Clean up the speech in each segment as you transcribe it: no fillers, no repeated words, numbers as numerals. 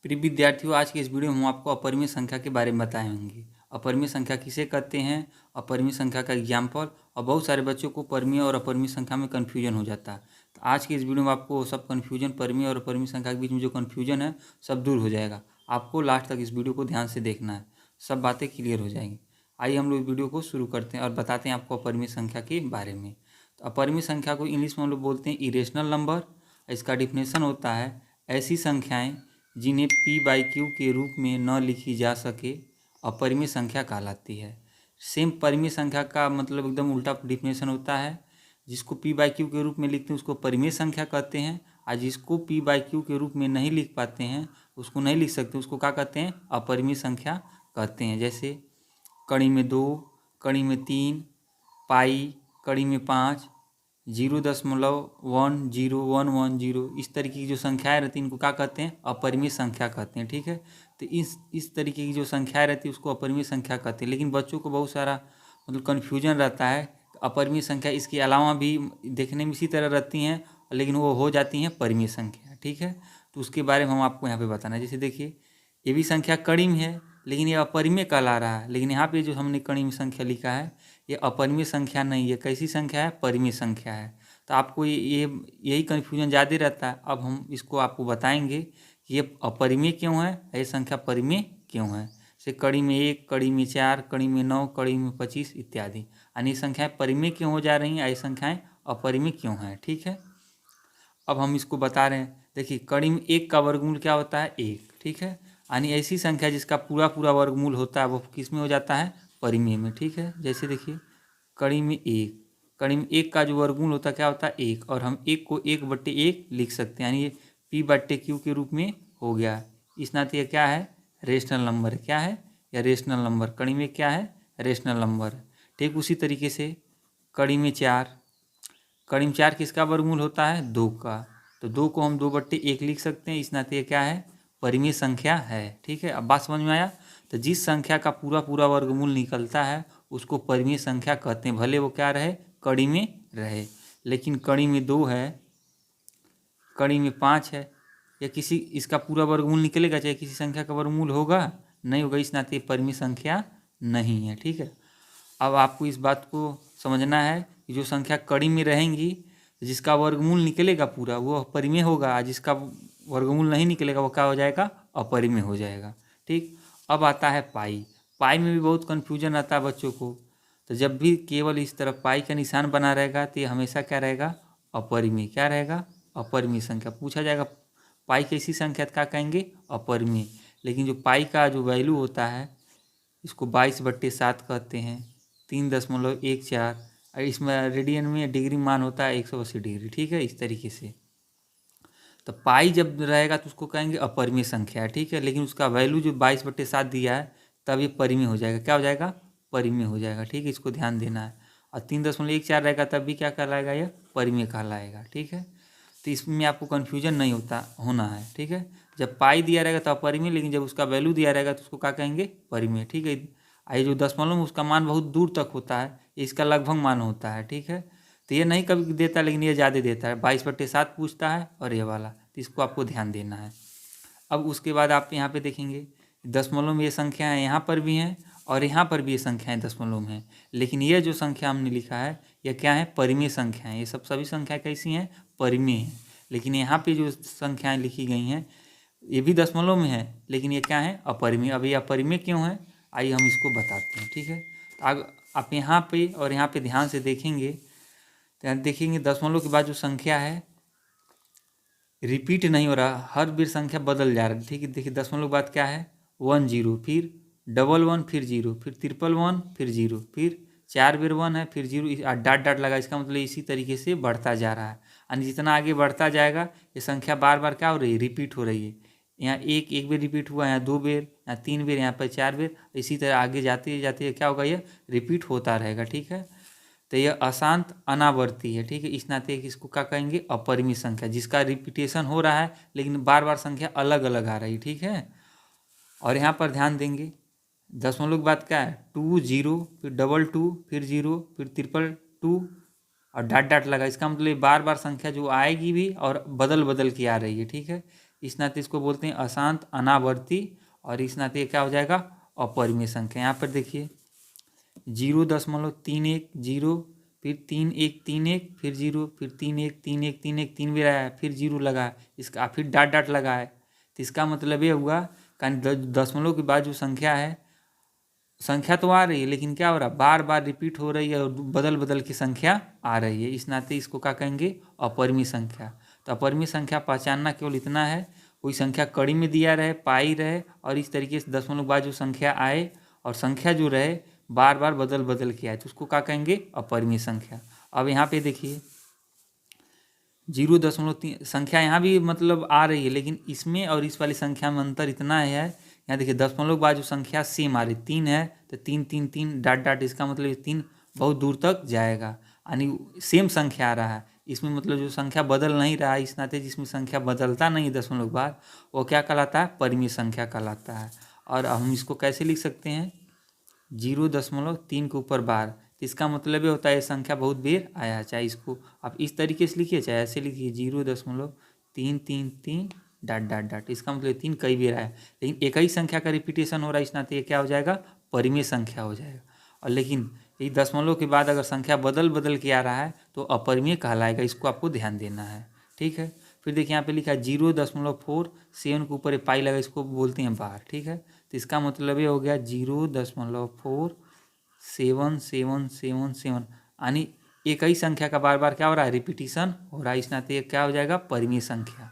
प्रिय विद्यार्थियों, आज के इस वीडियो में हम आपको अपरिमेय संख्या के बारे में बताएंगे। अपरिमेय संख्या किसे कहते हैं, अपरिमेय संख्या का एग्जाम्पल। और बहुत सारे बच्चों को परिमेय और अपरिमेय संख्या में कन्फ्यूजन हो जाता है। तो आज के इस वीडियो में आपको सब कन्फ्यूजन, परिमेय और अपरिमेय संख्या के बीच में जो कन्फ्यूजन है सब दूर हो जाएगा। आपको लास्ट तक इस वीडियो को ध्यान से देखना है, सब बातें क्लियर हो जाएंगी। आइए हम लोग वीडियो को शुरू करते हैं और बताते हैं आपको अपरिमेय संख्या के बारे में। तो अपरिमेय संख्या को इंग्लिश में हम लोग बोलते हैं इरेशनल नंबर। इसका डिफिनेशन होता है ऐसी संख्याएं जिन्हें p/q के रूप में न लिखी जा सके अपरिमेय संख्या कहलाती है। सेम परिमेय संख्या का मतलब एकदम उल्टा डिफिनेशन होता है। जिसको p/q के रूप में लिखते हैं उसको परिमेय संख्या कहते हैं, और जिसको p/q के रूप में नहीं लिख पाते हैं, उसको नहीं लिख सकते, उसको क्या कहते हैं, अपरिमेय संख्या कहते हैं। जैसे कड़ी में 2, कड़ी में 3, पाई, कड़ी में 5, 0.10110, इस तरीके की जो संख्याएं रहती हैं इनको क्या कहते हैं, अपरिमेय संख्या कहते हैं। ठीक है, तो इस तरीके की जो संख्याएं रहती है उसको अपरिमेय संख्या कहते हैं। लेकिन बच्चों को बहुत सारा मतलब कन्फ्यूजन रहता है। अपरिमेय संख्या इसके अलावा भी देखने में इसी तरह रहती हैं, लेकिन वो हो जाती हैं परिमेय संख्या। ठीक है, तो उसके बारे में हम आपको यहाँ पे बताना है। जैसे देखिए, ये भी संख्या कड़ी में है लेकिन ये अपरिमेय कहला रहा है। लेकिन यहाँ पे जो हमने कड़ी में संख्या लिखा है ये अपरिमेय संख्या नहीं है। कैसी संख्या है, परिमेय संख्या है। तो आपको ये यही कन्फ्यूजन ज़्यादा रहता है। अब हम इसको आपको बताएंगे कि ये अपरिमेय क्यों है, ये संख्या परिमेय क्यों है। जैसे कड़ी में 1, कड़ी में 4, कड़ी में 9, कड़ी में 25 इत्यादि। यानी संख्याएं परिमेय क्यों हो जा रही हैं, ये संख्याएं अपरिमेय क्यों हैं। ठीक है, अब हम इसको बता रहे हैं। देखिए, कड़ी में 1 का वर्गमूल क्या होता है, 1। ठीक है, यानी ऐसी संख्या जिसका पूरा पूरा वर्गमूल होता है वो किस में हो जाता है, परिमेय में। ठीक है, जैसे देखिए कड़ी में 1, कड़ी में 1 का जो वर्गमूल होता है क्या होता है, 1। और हम 1 को 1/1 लिख सकते हैं, यानी ये p/q के रूप में हो गया। इस नाते ये क्या है, रेशनल नंबर। क्या है, या रेशनल नंबर। कड़ी में क्या है, रेशनल नंबर। ठीक उसी तरीके से कड़ी में 4, कड़ी में 4 किसका वर्गमूल होता है, 2 का। तो 2 को हम 2/1 लिख सकते हैं। इस नाते ये क्या है, परिमेय संख्या है। ठीक है, अब बात समझ में आया। तो जिस संख्या का पूरा पूरा वर्गमूल निकलता है उसको परिमेय संख्या कहते हैं, भले वो क्या रहे, कड़ी में रहे। लेकिन कड़ी में 2 है, कड़ी में 5 है, या किसी इसका पूरा वर्गमूल निकलेगा, चाहे किसी संख्या का वर्गमूल होगा, नहीं होगा। इस नाते परिमेय संख्या नहीं है। ठीक है, अब आपको इस बात को समझना है कि जो संख्या कड़ी में रहेंगी, जिसका वर्गमूल निकलेगा पूरा वो परिमेय होगा, और जिसका वर्गमूल नहीं निकलेगा वो क्या हो जाएगा, अपरिमेय हो जाएगा। ठीक, अब आता है पाई। पाई में भी बहुत कन्फ्यूजन आता है बच्चों को। तो जब भी केवल इस तरफ पाई का निशान बना रहेगा तो ये हमेशा क्या रहेगा, अपरिमेय। क्या रहेगा, अपरिमेय संख्या। पूछा जाएगा पाई कैसी संख्या, क्या कहेंगे, अपरिमेय। लेकिन जो पाई का जो वैल्यू होता है इसको 22/7 कहते हैं, 3.14। और इसमें रेडियन में डिग्री मान होता है 180 डिग्री। ठीक है, इस तरीके से। तो पाई जब रहेगा तो उसको कहेंगे अपरिमेय संख्या। ठीक है, लेकिन उसका वैल्यू जो 22/7 दिया है तब ये परिमेय हो जाएगा। क्या हो जाएगा, परिमेय हो जाएगा। ठीक है, इसको ध्यान देना है। और 3.14 रहेगा तब भी क्या कहलाएगा, यह परिमेय कहलाएगा। ठीक है, तो इसमें आपको कन्फ्यूजन नहीं होना है। ठीक है, जब पाई दिया रहेगा तो अपरिमेय, लेकिन जब उसका वैल्यू दिया रहेगा तो उसको क्या कहेंगे, परिमेय। ठीक है, ये जो दशमलव में उसका मान बहुत दूर तक होता है, इसका लगभग मान होता है। ठीक है, तो ये नहीं कभी देता, लेकिन ये ज़्यादा देता है। 22/7 पूछता है और ये वाला, तो इसको आपको ध्यान देना है। अब उसके बाद आप यहाँ पे देखेंगे दशमलव में ये संख्याएं यहाँ पर भी हैं और यहाँ पर भी ये संख्याएं दशमलव में हैं। लेकिन ये जो संख्या हमने लिखा है यह क्या है, परिमेय संख्याएं। ये सभी संख्याएं कैसी हैं, परिमेय हैं। लेकिन यहाँ पे जो संख्याएं लिखी गई हैं ये भी दशमलव में है, लेकिन ये क्या है, अपरिमेय। अब ये अपरिमेय क्यों है, आइए हम इसको बताते हैं। ठीक है, तो आप यहाँ पे और यहाँ पे ध्यान से देखेंगे तो देखेंगे दशमलव के बाद जो संख्या है रिपीट नहीं हो रहा, हर बार संख्या बदल जा रहा है। ठीक है, देखिए दशमलव के बाद क्या है, 10, फिर 11, फिर 0, फिर 111, फिर 0, फिर 4 बार 1 है, फिर 0, डॉट डॉट लगा। इसका मतलब इसी तरीके से बढ़ता जा रहा है। यानी जितना आगे बढ़ता जाएगा ये संख्या बार बार क्या हो रही है, रिपीट हो रही है। यहाँ एक बार रिपीट हुआ, यहाँ 2 बार, यहाँ 3 बार, यहाँ पर 4 बार, इसी तरह आगे जाते जाते क्या होगा, ये रिपीट होता रहेगा। ठीक है, तो यह अशांत अनावर्ती है। ठीक है, इस नाते इसको क्या कहेंगे, अपरिमेय संख्या, जिसका रिपीटेशन हो रहा है लेकिन बार बार संख्या अलग अलग आ रही। ठीक है, और यहाँ पर ध्यान देंगे दशमलव की बात क्या है, 2, 0, फिर 22, फिर 0, फिर 222 और डॉट डॉट लगा। इसका मतलब बार बार संख्या जो आएगी भी और बदल बदल के आ रही है। ठीक है, इस नाते इसको बोलते हैं अशांत अनावर्ती, और इस नाते क्या हो जाएगा अपरिमेय संख्या। यहाँ पर देखिए 0.31 फिर 3 1 3 1 फिर 0 फिर 3 1 3 1 3 1 3 भी रहा है, फिर 0 लगा है, इसका फिर डॉट डॉट लगा है। तो इसका मतलब ये हुआ कि दशमलव के बाद जो संख्या है, संख्या तो आ रही है लेकिन क्या हो रहा है, बार बार रिपीट हो रही है और बदल बदल की संख्या आ रही है। इस नाते इसको क्या कहेंगे अपरिमेय संख्या। तो अपरिमेय संख्या पहचानना केवल इतना है, कोई संख्या कड़ी में दिया रहे, पाई रहे, और इस तरीके से दशमलव के बाद जो संख्या आए और संख्या जो रहे बार बार बदल बदल के आए, तो उसको क्या कहेंगे अपरिमेय संख्या। अब यहाँ पे देखिए 0.3 संख्या यहाँ भी मतलब आ रही है, लेकिन इसमें और इस वाली संख्या में अंतर इतना है, यहाँ देखिए दशमलव के बाद जो संख्या सेम आ रही 3 है, तो 3 3 3 डॉट डॉट, इसका मतलब 3 बहुत दूर तक जाएगा, यानी सेम संख्या आ रहा है। इसमें मतलब जो संख्या बदल नहीं रहा है, इस नाते जिसमें संख्या बदलता नहीं है दशमलव के बाद, वो क्या कहलाता है, परिमेय संख्या कहलाता है। और हम इसको कैसे लिख सकते हैं, 0.3 के ऊपर बार, तो इसका मतलब ये होता है ये संख्या बहुत बेर आया है। चाहे इसको आप इस तरीके से लिखिए, चाहे ऐसे लिखिए 0.333 डॉट डॉट डॉट, इसका मतलब 3 कई बेर आया, लेकिन एक ही संख्या का रिपीटेशन हो रहा है, इस नाते ये क्या हो जाएगा परिमेय संख्या हो जाएगा। और लेकिन ये दशमलव के बाद अगर संख्या बदल बदल के आ रहा है तो अपरिमेय कहलाएगा, इसको आपको ध्यान देना है, ठीक है। फिर देखिए यहाँ पे लिखा है 0.47 के ऊपर पाई लगा, इसको बोलते हैं बार, ठीक है। तो इसका मतलब ये हो गया 0.477777, यानी एक ही संख्या का बार बार क्या हो रहा है रिपीटिशन हो रहा है, इस नाते क्या हो जाएगा परिमेय संख्या।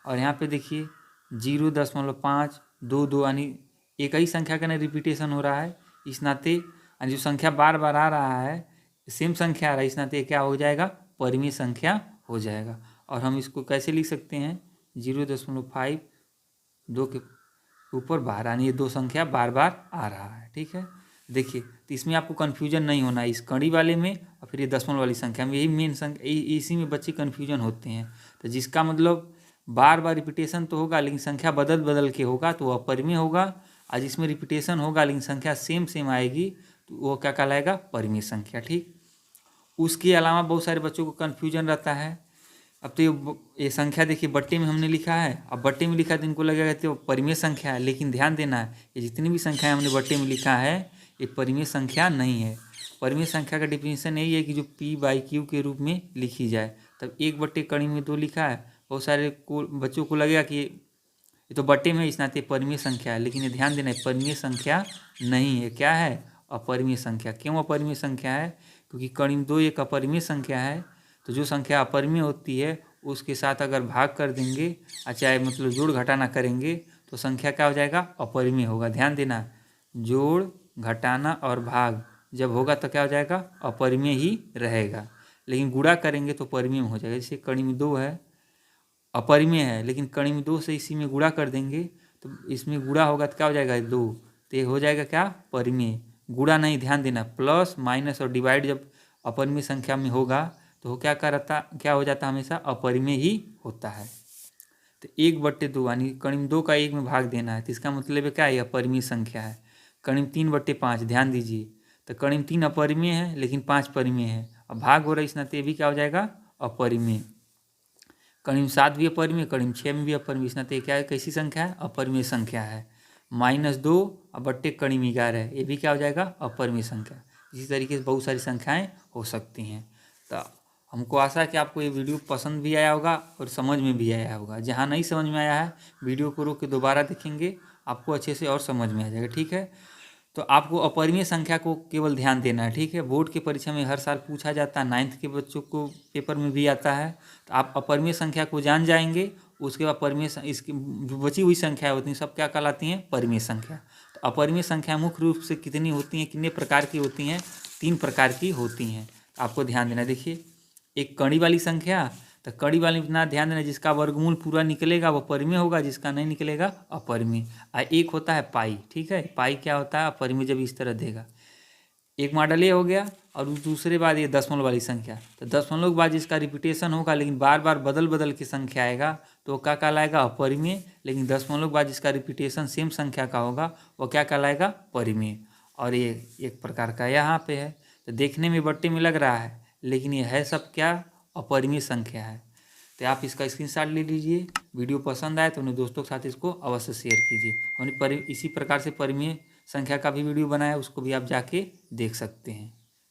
और यहाँ पे देखिए 0.522, यानी एक ही संख्या का ना रिपीटेशन हो रहा है, इस नाते जो संख्या बार बार आ रहा है सेम संख्या आ रहा है, इस नाते क्या हो जाएगा परिमेय संख्या हो जाएगा। और हम इसको कैसे लिख सकते हैं 0.52 के ऊपर बार, यानी ये दो संख्या बार बार आ रहा है, ठीक है। देखिए तो इसमें आपको कन्फ्यूजन नहीं होना है, इस कड़ी वाले में और फिर ये दशमलव वाली संख्या में, यही मेन संख्या, इसी में बच्चे कन्फ्यूजन होते हैं। तो जिसका मतलब बार बार रिपीटेशन तो होगा लेकिन संख्या बदल बदल के होगा तो वह अपरिमेय होगा, और जिसमें रिपीटेशन होगा लेकिन संख्या सेम सेम आएगी तो वो क्या कहलाएगा परिमेय संख्या, ठीक। उसके अलावा बहुत सारे बच्चों को कन्फ्यूजन रहता है। अब तो ये संख्या देखिए बट्टे में हमने लिखा है, अब बट्टे में लिखा है तो इनको लगेगा तो परिमेय संख्या है, लेकिन ध्यान देना है ये जितनी भी संख्याएं हमने बट्टे में लिखा है ये परिमेय संख्या नहीं है। परिमेय संख्या का डिफिनीशन यही है कि जो P/Q के रूप में लिखी जाए। तब 1/2 लिखा है, बहुत सारे बच्चों को लगेगा कि ये तो बट्टे में इस नाते परिमेय संख्या है, लेकिन ये ध्यान देना है परिमेय संख्या नहीं है, क्या है अपरिमेय संख्या। क्यों अपरिमेय संख्या है, क्योंकि कड़ी 2 एक अपरिमेय संख्या है, तो जो संख्या अपरिमेय होती है उसके साथ अगर भाग कर देंगे चाहे मतलब जोड़ घटाना करेंगे तो संख्या क्या हो जाएगा अपरिमेय होगा। ध्यान देना जोड़ घटाना और भाग जब होगा तो क्या हो जाएगा अपरिमेय ही रहेगा, लेकिन गुणा करेंगे तो परिमेय हो जाएगा। जैसे कड़ी में 2 है अपरिमेय है, लेकिन कड़ी में 2 से इसी में गुणा कर देंगे तो इसमें गुणा होगा तो क्या हो जाएगा 2, तो ये हो जाएगा क्या परिमेय। गुणा नहीं, ध्यान देना प्लस माइनस और डिवाइड जब अपरिमेय संख्या में होगा तो क्या हो जाता है हमेशा अपरिमेय ही होता है। तो 1/2 यानी कड़ी में 2 का 1 में भाग देना है, तो इसका मतलब क्या है अपरिमेय संख्या है। कड़ी में 3/5 ध्यान दीजिए, तो कड़ी में 3 अपरिमेय है लेकिन 5 परिमेय है, अब भाग हो रहा है इस नाते भी क्या हो जाएगा अपरिमेय। कड़ी में 7 भी अपरिमेय, कड़ी में 6 में भी अपरिमेय, इस नाते क्या है कैसी संख्या है अपरिमेय संख्या है। -2 और बट्टे कड़ी में 11 है, ये भी क्या हो जाएगा अपरिमेय संख्या। इसी तरीके से बहुत सारी संख्याएं हो सकती हैं। तो हमको आशा है कि आपको ये वीडियो पसंद भी आया होगा और समझ में भी आया होगा। जहाँ नहीं समझ में आया है वीडियो को रोक के दोबारा देखेंगे, आपको अच्छे से और समझ में आ जाएगा, ठीक है। तो आपको अपरिमेय संख्या को केवल ध्यान देना है, ठीक है। बोर्ड की परीक्षा में हर साल पूछा जाता है, 9th के बच्चों को पेपर में भी आता है, तो आप अपरिमेय संख्या को जान जाएंगे, उसके बाद परिमेय इसकी जो बची हुई संख्या होती हैं सब क्या कहलाती हैं परिमेय संख्या। तो अपरिमेय संख्या मुख्य रूप से कितनी होती हैं, कितने प्रकार की होती हैं, 3 प्रकार की होती हैं, आपको ध्यान देना। देखिए एक कड़ी वाली संख्या, तो कड़ी वाली इतना ध्यान देना जिसका वर्गमूल पूरा निकलेगा वो परिमेय होगा, जिसका नहीं निकलेगा अपरिमेय। एक होता है पाई, ठीक है, पाई क्या होता है अपरिमेय जब इस तरह देगा। एक मॉडल ये हो गया, और दूसरे बाद ये दशमलव वाली संख्या, तो दशमलव के बाद जिसका रिपीटेशन होगा लेकिन बार बार बदल बदल के संख्या आएगा तो वो क्या कहलाएगा अपरिमेय, लेकिन दशमलव के बाद जिसका रिपीटेशन सेम संख्या का होगा वो क्या कहलाएगा परिमेय। और ये एक प्रकार का यहाँ पे है, तो देखने में बट्टे में लग रहा है लेकिन ये है सब क्या अपरिमेय संख्या है। तो आप इसका स्क्रीनशॉट ले लीजिए। वीडियो पसंद आए तो अपने दोस्तों के साथ इसको अवश्य शेयर कीजिए। हमने इसी प्रकार से परिमेय संख्या का भी वीडियो बनाया, उसको भी आप जाके देख सकते हैं।